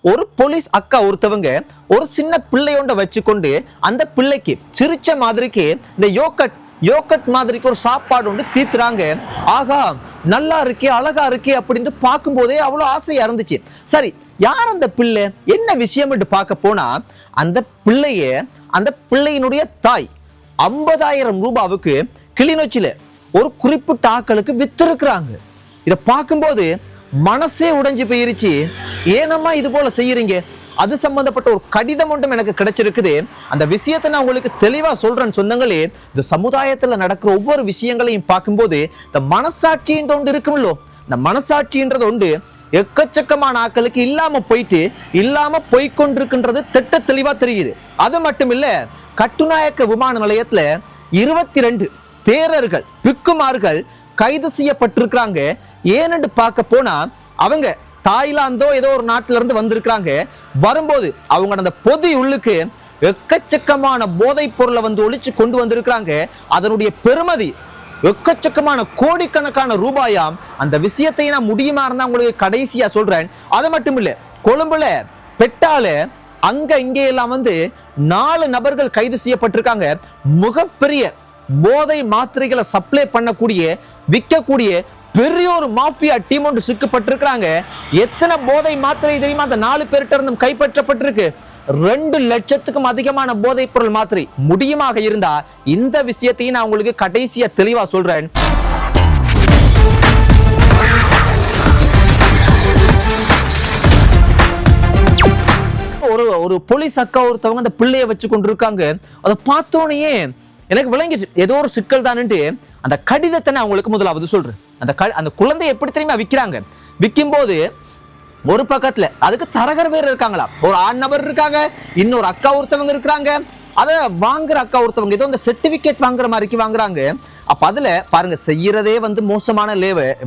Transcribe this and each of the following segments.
ஒரு போலீஸ் அக்கா ஒருத்தவங்க ஒரு சின்ன பிள்ளையோண்ட வச்சுக்கொண்டு அந்த பிள்ளைக்கு சிரிச்ச மாதிரிக்கு இந்த யோகட் மாதிரிக்கு ஒரு சாப்பாடு ஒன்று தீத்துறாங்க. ஆகா, நல்லா இருக்கே, அழகா இருக்கே அப்படின்னு பார்க்கும் போதே அவ்வளவு ஆசையா இருந்துச்சு. சரி, யார் அந்த பிள்ளை, என்ன விஷயம் என்று பார்க்க போனா அந்த பிள்ளையினுடைய தாய் 50,000 ரூபாவுக்கு கிளிநொச்சியில ஒரு குறிப்பிட்ட ஆக்களுக்கு வித்திருக்கிறாங்க. இதை பார்க்கும்போது மனசே உடைஞ்சு போயிருச்சு. ஏனம்மா இது போல செய்யறீங்க? அது சம்பந்தப்பட்ட ஒரு கடிதம் ஒன்றும் எனக்கு கிடைச்சிருக்குது. அந்த விஷயத்தை நான் உங்களுக்கு தெளிவா சொல்றேன்னு சொந்தங்களே. இந்த சமுதாயத்துல நடக்கிற ஒவ்வொரு விஷயங்களையும் பார்க்கும்போது இந்த மனசாட்சின்ற ஒன்று இருக்குமல்லோ, இந்த மனசாட்சின்றது ஒன்று எக்கச்சக்கமான ஆக்களுக்கு இல்லாம போய்கொண்டிருக்கின்றது திட்ட தெளிவா தெரியுது. அது மட்டும் இல்ல, கட்டுநாயக்க விமான நிலையத்துல 22 தேரர்கள் பிக்குமார்கள் கைது செய்யப்பட்டிருக்கிறாங்க. ஏன்னு பார்க்க போனா அவங்க தாய்லாந்தோ ஏதோ ஒரு நாட்டில இருந்து வந்திருக்கிறாங்க. வரும்போது அவங்க அந்த பொதி உள்ளுக்கு எக்கச்சக்கமான போதைப் பொருளை ஒழிச்சு கொண்டு வந்திருக்கிறாங்க. அதனுடைய பெருமதி எக்கச்சக்கமான கோடிக்கணக்கான ரூபாயாம். அந்த விஷயத்தை நான் முடியுமா இருந்தா உங்களுக்கு கடைசியா சொல்றேன். அது மட்டும் இல்ல, கொழும்புல பெட்டால அங்க இங்கே எல்லாம் 4 நபர்கள் கைது செய்யப்பட்டிருக்காங்க. மிகப்பெரிய போதை மாத்திரைகளை சப்ளை பண்ணக்கூடிய விற்கக்கூடிய பெரிய ஒரு மாஃபியா டீம் ஒன்று சிக்கப்பட்டிருக்கிறாங்க. எத்தனை போதை மாத்திரை தெரியுமா அந்த 4 பேர்கிட்ட இருந்தும் கைப்பற்றப்பட்டிருக்கு? 2 லட்சத்துக்கும் அதிகமான போதைப் பொருள் மாத்திரை. முடியுமாக இருந்தா இந்த விஷயத்தையும் நான் உங்களுக்கு கடைசியா தெளிவா சொல்றேன். ஒரு போலீஸ் அக்கா ஒருத்தவங்க அந்த பிள்ளைய வச்சு கொண்டிருக்காங்க. அதை பார்த்தோன்னே எனக்கு விளங்கிச்சு ஏதோ ஒரு சிக்கல் தான்ட்டு. அந்த கடிதத்தை நான் உங்களுக்கு முதலாவது சொல்றேன். அந்த குழந்தையை எப்படி தெரியுமா விற்கிறாங்க? விற்கும் போது ஒரு பக்கத்துல அதுக்கு தரகர் வேற இருக்காங்களா, ஒரு ஆண் நபர் இருக்காங்க, இன்னொரு அக்கா ஒருத்தவங்க இருக்கிறாங்க. அதை வாங்குற அக்கா ஒருத்தவங்க ஏதோ இந்த சர்டிபிகேட் வாங்குற மாதிரிக்கு வாங்குறாங்க. அப்ப அதுல பாருங்க, செய்யறதே மோசமான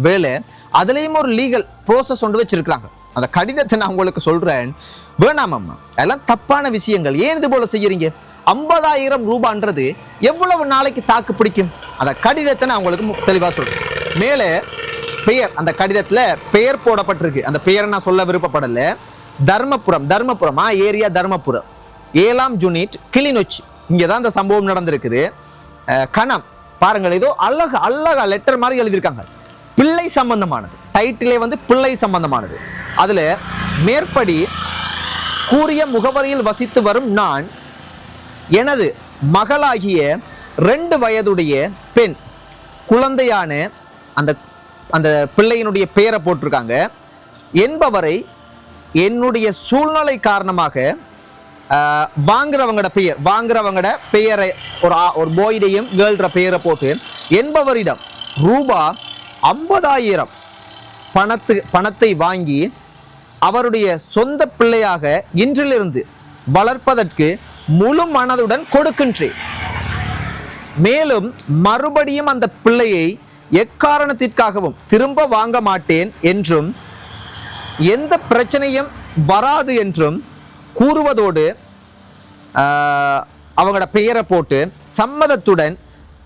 வேலை. அதுலயும் ஒரு லீகல் ப்ரோசஸ் ஒன்று வச்சிருக்காங்க. அந்த கடிதத்தை நான் உங்களுக்கு சொல்றேன். வேணாமம்மா, எல்லாம் தப்பான விஷயங்கள். ஏன் இது போல செய்யறீங்க? 50,000 ரூபான்றது எவ்வளவு நாளைக்கு தாக்கு பிடிக்கும்? அந்த கடிதத்தை நான் உங்களுக்கு தெளிவா சொல்றேன். மேலே பெயர், அந்த கடிதத்துல பெயர் போடப்பட்டிருக்கு. அந்த பெயரை நான் சொல்ல விருப்பப்படல. தர்மபுரம் ஏரியா தர்மபுரம் 7ஆம் யூனிட் கிளிநொச்சி. இங்கதான் அந்த சம்பவம் நடந்திருக்குது. கணம் பாருங்கள், ஏதோ அழகா லெட்டர் மாதிரி எழுதியிருக்காங்க. பிள்ளை சம்பந்தமானது, டைட்டிலே பிள்ளை சம்பந்தமானது. அதுல மேற்படி கூறிய முகவரியில் வசித்து வரும் நான் எனது மகளாகிய 2 வயதுடைய பெண் குழந்தையான அந்த பிள்ளையினுடைய பெயரை போட்டிருக்காங்க என்பவரை என்னுடைய சூழ்நிலை காரணமாக வாங்குறவங்கட பெயரை ஒரு பாய்டையும் கேர்ள்ற பெயரை போட்டு என்பவரிடம் ரூபா 50,000 பணத்தை வாங்கி அவருடைய சொந்த பிள்ளையாக இன்றிலிருந்து வளர்ப்பதற்கு முழு மனதுடன் கொடுக்கின்றேன். மேலும் மறுபடியும் அந்த பிள்ளையை எக்காரணத்திற்காகவும் திரும்ப வாங்க மாட்டேன் என்றும் எந்த பிரச்சனையும் வராது என்றும் கூறுவதோடு அவங்களோட பெயரை போட்டு சம்மதத்துடன்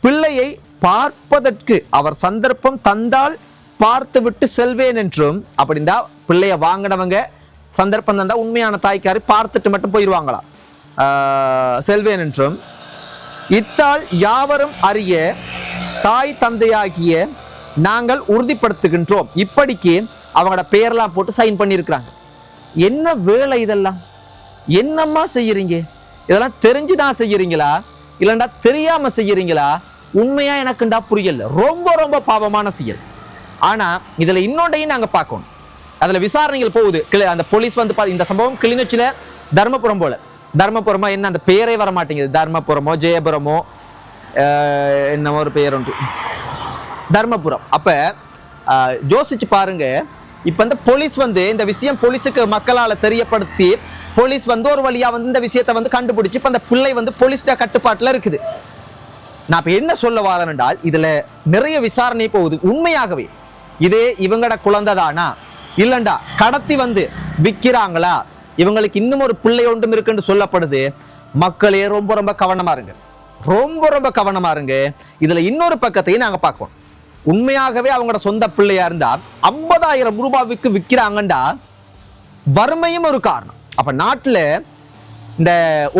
பிள்ளையை பார்ப்பதற்கு அவர் சந்தர்ப்பம் தந்தால் பார்த்து விட்டு செல்வேன் என்றும். அப்படின்னா பிள்ளைய வாங்கினவங்க சந்தர்ப்பம் தந்தா உண்மையான தாய்க்காரி பார்த்துட்டு மட்டும் போயிடுவாங்களா, செல்வேன் என்றும். இத்தால் யாவரும் அறிய தாய் தந்தையாகிய நாங்கள் உறுதிப்படுத்துகின்றோம். இப்படிக்கு அவங்களோட பெயர்லாம் போட்டு சைன் பண்ணியிருக்கிறாங்க. என்ன வேலை இதெல்லாம்? என்னம்மா செய்யறீங்க? இதெல்லாம் தெரிஞ்சுதான் செய்யறீங்களா இல்லைண்டா தெரியாம செய்யறீங்களா? உண்மையா எனக்குண்டா புரியல. ரொம்ப ரொம்ப பாவமான செயல். ஆனா இதுல இன்னொன்றையும் நாங்க பார்க்கணும். அதுல விசாரணைகள் போகுது. அந்த போலீஸ் இந்த சம்பவம் கிளிநொச்சியில தர்மபுரம் போல. தர்மபுரமா என்ன அந்த பெயரே வர மாட்டேங்குது. தர்மபுரமோ ஜெயபுரமோ என்னமோ ஒரு பெயர் உண்டு, தர்மபுரம். அப்ப யோசிச்சு பாருங்க. இப்ப இந்த போலீஸ் இந்த விஷயம் போலீஸுக்கு மக்களால தெரியப்படுத்தி போலீஸ் ஒரு வழியா இந்த விஷயத்தை கண்டுபிடிச்சு இப்ப அந்த பிள்ளை போலீஸ் கட்டுப்பாட்டுல இருக்குது. நான் இப்ப என்ன சொல்ல வரேன் என்றால், இதுல நிறைய விசாரணை போகுது. உண்மையாகவே இதே இவங்கட குழந்தைதானா இல்லண்டா கடத்தி விக்கிறாங்களா, இவங்களுக்கு இன்னும் ஒரு பிள்ளை ஒன்றும் இருக்குன்னு சொல்லப்படுது. மக்களே ரொம்ப ரொம்ப கவனமா இருங்க, ரொம்ப ரொம்ப கவனமா இருங்க. இதுல இன்னொரு பக்கத்தையும் நாங்க பார்க்கணும். உண்மையாகவே அவங்களோட சொந்த பிள்ளையா இருந்தா 50,000 ரூபாய்க்கு விற்கிறாங்கண்டா வறுமையும் ஒரு காரணம். அப்ப நாட்டுல இந்த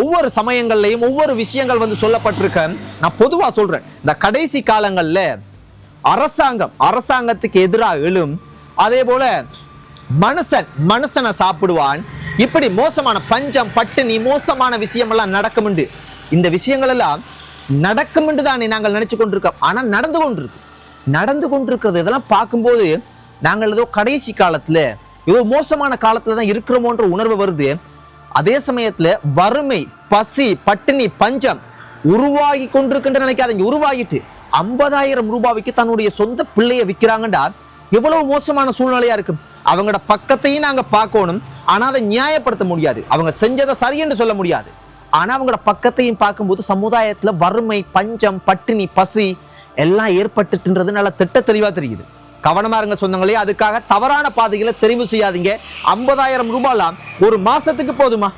ஒவ்வொரு சமயங்கள்லையும் ஒவ்வொரு விஷயங்கள் வந்து சொல்லப்பட்டிருக்க. நான் பொதுவா சொல்றேன், இந்த கடைசி காலங்கள்ல அரசாங்கத்துக்கு எதிராக எழும், அதே போல மனுஷனை சாப்பிடுவான், இப்படி மோசமான பஞ்சம் பட்டினி மோசமான விஷயம் எல்லாம் நடக்கும். இந்த விஷயங்கள் எல்லாம் நடக்கும் தானே நாங்கள் நினைச்சு கொண்டிருக்கோம். ஆனா நடந்து கொண்டிருக்கிறது இதெல்லாம் பார்க்கும்போது நாங்கள் ஏதோ கடைசி காலத்துல ஏதோ மோசமான காலத்துல தான் இருக்கிறோமோன்ற உணர்வு வருது. அதே சமயத்துல வறுமை, பசி, பட்டினி, பஞ்சம் உருவாகி கொண்டிருக்கின்ற நினைக்காதீங்க. உருவாகிட்டு 50,000 ரூபாய்க்கு தன்னுடைய சொந்த பிள்ளைய விற்கிறாங்கடா எவ்வளவு மோசமான சூழ்நிலையா இருக்கு. அவங்களோட பக்கத்தையும் நாங்க பார்க்கணும், ஆனா அதை நியாயப்படுத்த முடியாது. அவங்க செஞ்சதை சரி என்று சொல்ல முடியாது. ஆனா அவங்களோட பக்கத்தையும் பார்க்கும்போது சமுதாயத்துல வறுமை, பஞ்சம், பட்டினி, பசி எல்லாம் ஏற்பட்டுன்றது நல்லா திட்ட தெளிவா தெரியுது. கவனமா இருங்க சொந்தங்களே. அதுக்காக தவறான பாதைகளை தெரிவு செய்யாதீங்க. 50,000 ரூபாய்லாம் ஒரு மாசத்துக்கு போதுமா?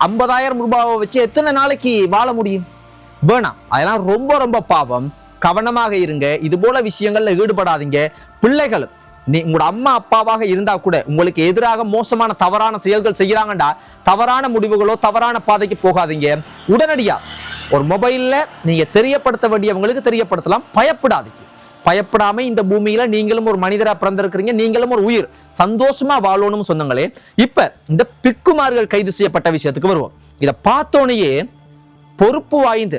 50,000 ரூபாவை வச்சு எத்தனை நாளைக்கு வாழ முடியும்? வேணாம், அதெல்லாம் ரொம்ப ரொம்ப பாவம். கவனமாக இருங்க. இது போல விஷயங்கள்ல ஈடுபடாதீங்க. பிள்ளைகளும் உங்களோட அம்மா அப்பாவாக இருந்தா கூட உங்களுக்கு எதிராக மோசமான தவறான செயல்கள் செய்யறாங்கடா தவறான முடிவுகளோ தவறான பாதைக்கு போகாதீங்க. உடனடியா ஒரு மொபைல்ல நீங்க தெரியப்படுத்த வேண்டியவங்களுக்கு தெரியப்படுத்தலாம். பயப்படாம இந்த பூமியில நீங்களும் ஒரு மனிதரா பிறந்திருக்கிறீங்க, நீங்களும் ஒரு உயிர், சந்தோஷமா வாழணும்னு சொன்னாங்களே. இப்ப இந்த பிக்குமார்கள் கைது செய்யப்பட்ட விஷயத்துக்கு வருவோம். இதை பார்த்தோனையே பொறுப்பு வாய்ந்த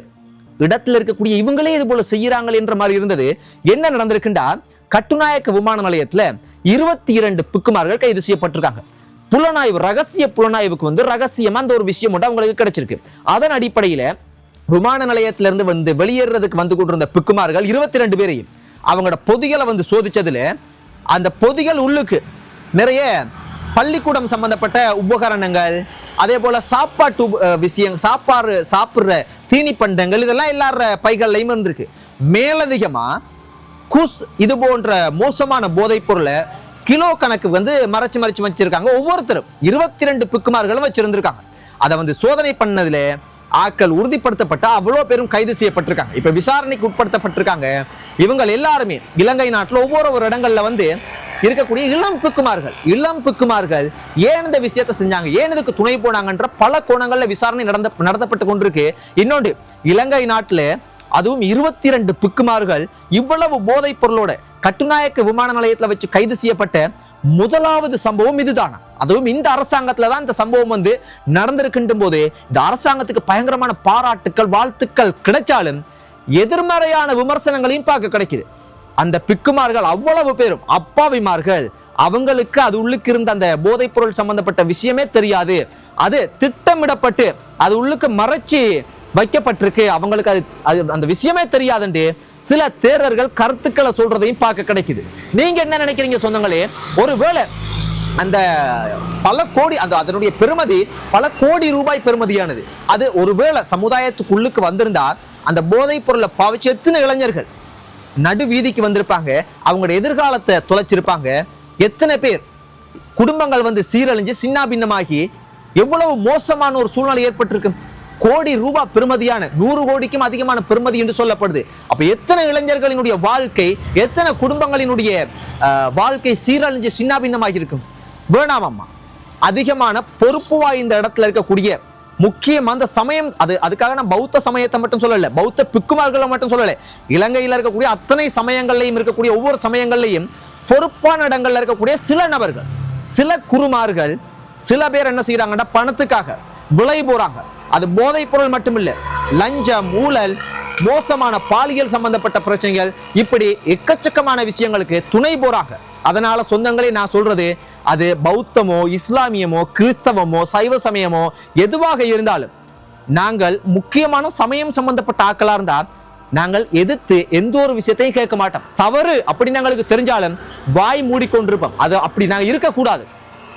இடத்துல இருக்கக்கூடிய இவங்களே இது போல செய்யறாங்க என்ற மாதிரி இருந்தது. என்ன நடந்திருக்குண்டா, கட்டுநாயக்க விமான நிலையத்துல 22 பிக்குமார்கள் கைது செய்யப்பட்டிருக்காங்க. புலனாய்வு, ரகசிய புலனாய்வுக்கு வந்து ரகசியமா அந்த ஒரு விஷயம் மட்டும் அவங்களுக்கு கிடைச்சிருக்கு. அதன் அடிப்படையில விமான நிலையத்திலிருந்து வந்து வெளியேறதுக்கு வந்து கொண்டிருந்த பிக்குமார்கள் 22 பேரையும் அவங்களோட பொதிகளை வந்து சோதிச்சதுல அந்த பொதிகள் உள்ளுக்கு நிறைய பள்ளிக்கூடம் சம்பந்தப்பட்ட உபகரணங்கள், அதே போல சாப்பாட்டு விஷயம், சாப்பிடுற தீனி பண்டங்கள் இதெல்லாம் எல்லார பைகள்லையும் இருந்திருக்கு. மேலதிகமா குஸ் இது போன்ற மோசமான போதைப் பொருளை கிலோ கணக்கு வந்து மறைச்சு வச்சிருக்காங்க. ஒவ்வொருத்தரும் 22 பிக்குமார்களும் வச்சிருந்திருக்காங்க. அதை வந்து சோதனை பண்ணதுல ஆட்கள் உறுதிப்படுத்தப்பட்ட அவ்வளோ பேரும் கைது செய்யப்பட்டிருக்காங்க. இப்ப விசாரணைக்கு உட்படுத்தப்பட்டிருக்காங்க. இவங்க எல்லாருமே இலங்கை நாட்டில் ஒவ்வொரு இடங்கள்ல வந்து இருக்கக்கூடிய இளம் பிக்குமார்கள் ஏன் இந்த விஷயத்தை செஞ்சாங்க, ஏன் இதுக்கு துணை போனாங்கன்ற பல கோணங்கள்ல விசாரணை நடத்தப்பட்டு கொண்டிருக்கு. இன்னொன்று, இலங்கை நாட்டில் அதுவும் 22 பிக்குமார்கள் இவ்வளவு போதைப் பொருளோட கட்டுநாயக்க விமான நிலையத்துல வச்சு கைது செய்யப்பட்ட முதலாவது சம்பவம் இதுதானா? அதுவும் இந்த அரசாங்கத்துல தான் இந்த சம்பவம் வந்து நடந்திருக்கின்ற போது இந்த அரசாங்கத்துக்கு பயங்கரமான பாராட்டுக்கள், வாழ்த்துக்கள் கிடைச்சாலும் எதிர்மறையான விமர்சனங்களையும் பார்க்க கிடைக்குது. அந்த பிக்குமார்கள் அவ்வளவு பேரும் அப்பாவிமார்கள், அவங்களுக்கு அது உள்ளுக்கு இருந்த அந்த போதைப் பொருள் சம்பந்தப்பட்ட விஷயமே தெரியாது. அது திட்டமிடப்பட்டு அது உள்ளுக்கு மறைச்சு வைக்கப்பட்டிருக்கு. அவங்களுக்கு அது அந்த விஷயமே தெரியாதுன்னு சில தேரர்கள் கருத்துக்களை சொல்றதையும் பார்க்க கிடைக்குது. நீங்க என்ன நினைக்கிறீங்க சொந்தங்களே? ஒருவேளை அந்த பல கோடி அதனுடைய பெருமதி பல கோடி ரூபாய் பெருமதியானது, அது ஒருவேளை சமுதாயத்துக்குள்ளுக்கு வந்திருந்தா அந்த போதைப் பொருளை பாவிச்சு எத்தனை இளைஞர்கள் நடு வீதிக்கு வந்திருப்பாங்க, அவங்களோட எதிர்காலத்தை தொலைச்சிருப்பாங்க. எத்தனை பேர் குடும்பங்கள் வந்து சீரழிஞ்சு சின்ன பின்னமாகி எவ்வளவு மோசமான ஒரு சூழ்நிலை ஏற்பட்டிருக்கு. கோடி ரூபாய் பெருமதியான 100 கோடிக்கும் அதிகமான பெருமதி என்று சொல்லப்படுது. அப்ப எத்தனை இளைஞர்களினுடைய வாழ்க்கை, எத்தனை குடும்பங்களினுடைய வாழ்க்கை சீரழிஞ்சு சின்ன பின்னமாகி இருக்கும். வேணாமம்மா, அதிகமான பொறுப்பு வாய்ந்த இடத்துல இருக்கக்கூடிய முக்கியம் அந்த சமயம், அதுக்காக நான் பௌத்த சமயத்தை மட்டும் சொல்லல, பௌத்த பிக்குமார்களை மட்டும் சொல்லல, இலங்கையில் இருக்கக்கூடிய அத்தனை சமயங்கள்லையும் இருக்கக்கூடிய ஒவ்வொரு சமயங்கள்லையும் பொறுப்பான இடங்கள்ல இருக்கக்கூடிய சில நபர்கள், சில குருமார்கள், சில பேர் என்ன செய்யறாங்கன்னா பணத்துக்காக விலை போறாங்க. அது போதைப் பொருள் மட்டும் இல்ல, லஞ்சம், ஊழல், மோசமான பாலியல் சம்பந்தப்பட்ட பிரச்சனைகள், இப்படி எக்கச்சக்கமான விஷயங்களுக்கு துணை போறாங்க. அதனால சொந்தங்களே நான் சொல்றது, அது பௌத்தமோ இஸ்லாமியமோ கிறிஸ்தவமோ சைவ சமயமோ எதுவாக இருந்தாலும் நாங்கள் முக்கியமான சமயம் சம்பந்தப்பட்ட ஆட்களா இருந்தா நாங்கள் எதிர்த்து எந்த ஒரு விஷயத்தையும் கேட்க மாட்டோம். தவறு அப்படின்னு எங்களுக்கு தெரிஞ்சாலும் வாய் மூடிக்கொண்டிருப்போம். அது அப்படி நாங்கள் இருக்கக்கூடாது.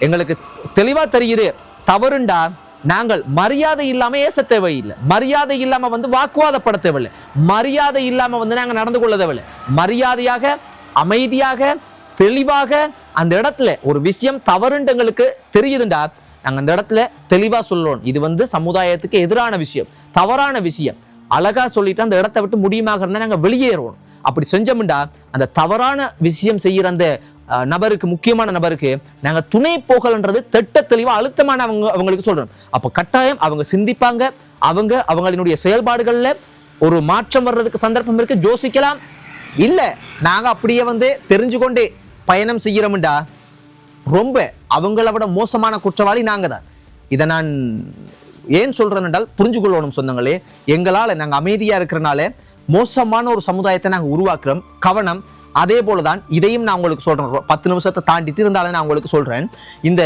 எங்களுக்கு தெளிவா தெரியுது தவறுண்டா நாங்கள் மரியாதை இல்லாம ஏச தேவையில்லை, மரியாதை இல்லாம வந்து வாக்குவாதப்பட தேவையில்லை, மரியாதை இல்லாம வந்து நாங்கள் நடந்து கொள்ள தேவையில்லை. மரியாதையாக அமைதியாக தெளிவாக அந்த இடத்துல ஒரு விஷயம் தவறுண்டங்களுக்கு தெரியுதுண்டா நாங்கள் அந்த இடத்துல தெளிவா சொல்லணும், இது வந்து சமுதாயத்துக்கு எதிரான விஷயம், தவறான விஷயம், அழகா சொல்லிட்டு அந்த இடத்தை விட்டு முடியுமாக இருந்தா நாங்கள் வெளியேறுவோம். அப்படி செஞ்சோம்டா அந்த தவறான விஷயம் செய்யற அந்த நபருக்கு, முக்கியமான நபருக்கு நாங்க துணை போகலன்றது திட்ட தெளிவா அழுத்தமான அவங்களுக்கு சொல்றோம். அப்ப கட்டாயம் அவங்க சிந்திப்பாங்க, அவங்களினுடைய செயல்பாடுகள்ல ஒரு மாற்றம் வர்றதுக்கு சந்தர்ப்பம் இருக்கு. யோசிக்கலாம், இல்ல நாங்க அப்படியே தெரிஞ்சு கொண்டே பயணம் செய்யறோம்டா ரொம்ப அவங்கள விட மோசமான குற்றவாளி நாங்க தான். இதை நான் ஏன் சொல்றேன் என்றால் புரிஞ்சு கொள்ளணும் சொந்தங்களே. எங்களால நாங்க அமைதியா இருக்கிறனால மோசமான ஒரு சமுதாயத்தை நாங்க உருவாக்குறோம். கவனம். அதே போலதான் இதையும் நான் உங்களுக்கு சொல்றேன். 10 நிமிஷத்தை தாண்டிட்டு இருந்தாலும் நான் உங்களுக்கு சொல்றேன். இந்த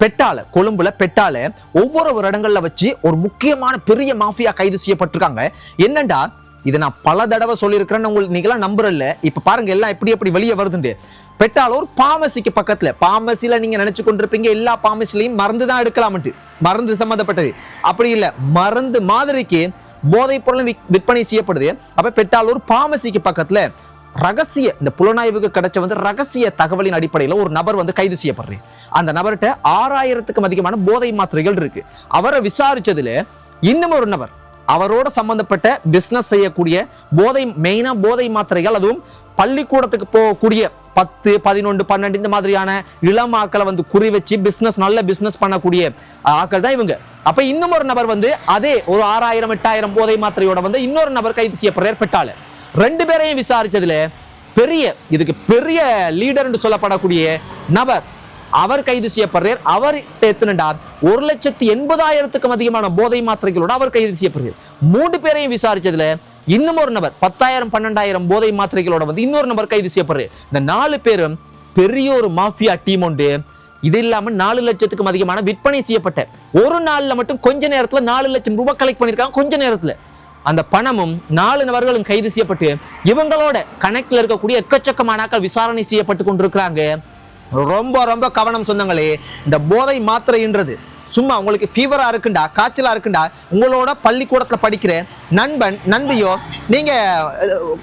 பெட்டால, கொழும்புல பெட்டால ஒவ்வொரு இடங்கள்ல வச்சு ஒரு முக்கியமான பெரிய மாஃபியா கைது செய்யப்பட்டிருக்காங்க. என்னண்டா, இதை நான் பல தடவை சொல்லியிருக்கிறேன்னு உங்களுக்கு நீங்களாம் நம்புறல்ல. இப்ப பாருங்க எல்லாம் எப்படி வெளியே வருதுண்டு. பெட்டால ஒரு பார்மசிக்கு பக்கத்துல, பார்மசில நீங்க நினைச்சு கொண்டிருப்பீங்க எல்லா பார்மசிலையும் மருந்து தான் எடுக்கலாம்ட்டு, மருந்து சம்பந்தப்பட்டது. அப்படி இல்ல, மருந்து மாதிரிக்கு போதைப் பொருள் விற்பனை செய்யப்படுது. அப்ப பெட்டால ஒரு பார்மசிக்கு பக்கத்துல ரகசிய, இந்த புலனாய்வுக்கு கிடைச்ச ரகசிய தகவலின் அடிப்படையில ஒரு நபர் கைது செய்யப்படுறாரு. அந்த நபர்கிட்ட 6000க்கும் அதிகமான போதை மாத்திரைகள் இருக்கு. அவரை விசாரிச்சதுல இன்னும் ஒரு நபர், அவரோட சம்பந்தப்பட்ட பிசினஸ் செய்யக்கூடிய மெயினா போதை மாத்திரைகள், அதுவும் பள்ளிக்கூடத்துக்கு போகக்கூடிய 10, 11, 12 இந்த மாதிரியான இளம் ஆக்களை குறி வச்சு நல்ல பிசினஸ் பண்ணக்கூடிய ஆக்கள் தான் இவங்க. அப்ப இன்னும் ஒரு நபர் அதே ஒரு 6000, 8000 போதை மாத்திரையோட இன்னொரு நபர் கைது செய்யப்படுறார் பெட்டால. 2 பேரையும் விசாரிச்சதுல இதுக்கு பெரிய லீடர் என்று சொல்லப்படக்கூடிய நபர் அவர் கைது செய்யப்படுறார். அவர் எத்தனைடா 1,80,000க்கும் அதிகமான போதை மாத்திரைகளோட அவர் கைது செய்யப்படுறார். 3 பேரையும் விசாரிச்சதுல இன்னும் ஒரு நபர் 10,000, 12,000 போதை மாத்திரைகளோட இன்னொரு நபர் கைது செய்யப்படுறார். இந்த 4 பேரும் பெரிய ஒரு மாஃபியா டீம் உண்டு. இது இல்லாம 4 லட்சத்துக்கும் அதிகமான விற்பனை செய்யப்பட்ட ஒரு நாள்ல மட்டும் கொஞ்ச நேரத்துல 4 லட்சம் ரூபாய் கலெக்ட் பண்ணிருக்காங்க. கொஞ்ச நேரத்துல அந்த பணமும் 4 நபர்களும் கைது செய்யப்பட்டு இவங்களோட கணக்கில் இருக்கக்கூடிய எக்கச்சக்கமான விசாரணை செய்யப்பட்டு கொண்டிருக்கிறாங்க. ரொம்ப ரொம்ப கவனம் சொந்தங்களே. இந்த போதை மாத்திரைன்றது சும்மா உங்களுக்கு ஃபீவரா இருக்குண்டா, காய்ச்சலா இருக்குண்டா, உங்களோட பள்ளிக்கூடத்துல படிக்கிற நண்பியோ நீங்க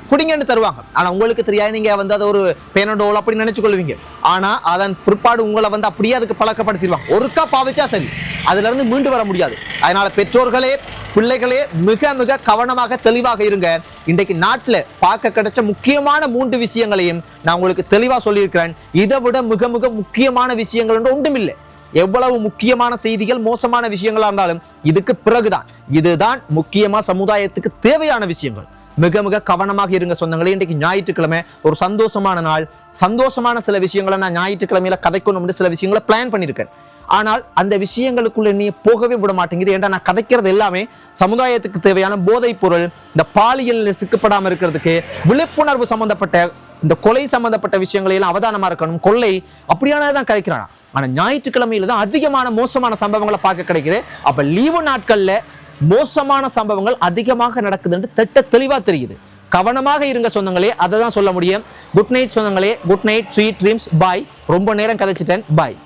குடிங்கன்னு தருவாங்க. ஆனா உங்களுக்கு தெரியாது, நீங்க அதை ஒரு பேனடோல் அப்படி நினைச்சு கொள்வீங்க. ஆனா அதன் பிற்பாடு உங்களை அப்படியே அதுக்கு பழக்கப்படுத்திடுவாங்க. ஒருக்கா பாவிச்சா சரி, அதுல இருந்து மீண்டு வர முடியாது. அதனால பெற்றோர்களே, பிள்ளைகளே மிக மிக கவனமாக தெளிவாக இருங்க. இன்றைக்கு நாட்டில் பார்க்க கிடைச்ச முக்கியமான 3 விஷயங்களையும் நான் உங்களுக்கு தெளிவா சொல்லியிருக்கிறேன். இதை விட மிக மிக முக்கியமான விஷயங்கள் ஒன்றுமில்லை. எவ்வளவு முக்கியமான செய்திகள், மோசமான விஷயங்களா இருந்தாலும் இதுக்கு பிறகுதான், இதுதான் முக்கியமா சமுதாயத்துக்கு தேவையான விஷயங்கள். மிக மிக கவனமாக இருங்க சொந்தங்களே. இன்றைக்கு ஞாயிற்றுக்கிழமை ஒரு சந்தோஷமான நாள். சந்தோஷமான சில விஷயங்களை நான் ஞாயிற்றுக்கிழமையில கதைக்கணும் சில விஷயங்களை பிளான் பண்ணியிருக்கேன். ஆனால் அந்த விஷயங்களுக்குள்ள நீ போகவே விட மாட்டேங்குது. ஏன்டா நான் கதைக்கிறது எல்லாமே சமுதாயத்துக்கு தேவையான போதைப் பொருள், இந்த பாலியல் சிக்கப்படாம இருக்கிறதுக்கு, விழிப்புணர்வு சம்பந்தப்பட்ட, இந்த கொலை சம்பந்தப்பட்ட விஷயங்களை எல்லாம் அவதானமா இருக்கணும். கொள்ளை அப்படியானதான் கதைக்கிறான். ஆனா ஞாயிற்றுக்கிழமையில தான் அதிகமான மோசமான சம்பவங்களை பார்க்க கிடைக்குது. அப்ப லீவு நாட்கள்ல மோசமான சம்பவங்கள் அதிகமாக நடக்குதுன்னு திட்ட தெளிவா தெரியுது. கவனமாக இருங்க சொந்தங்களே, அதை தான் சொல்ல முடியும். குட் நைட் சொந்தங்களே. Good night, sweet dreams. Bye. ரொம்ப நேரம் கதைச்சிட்டேன். பாய்.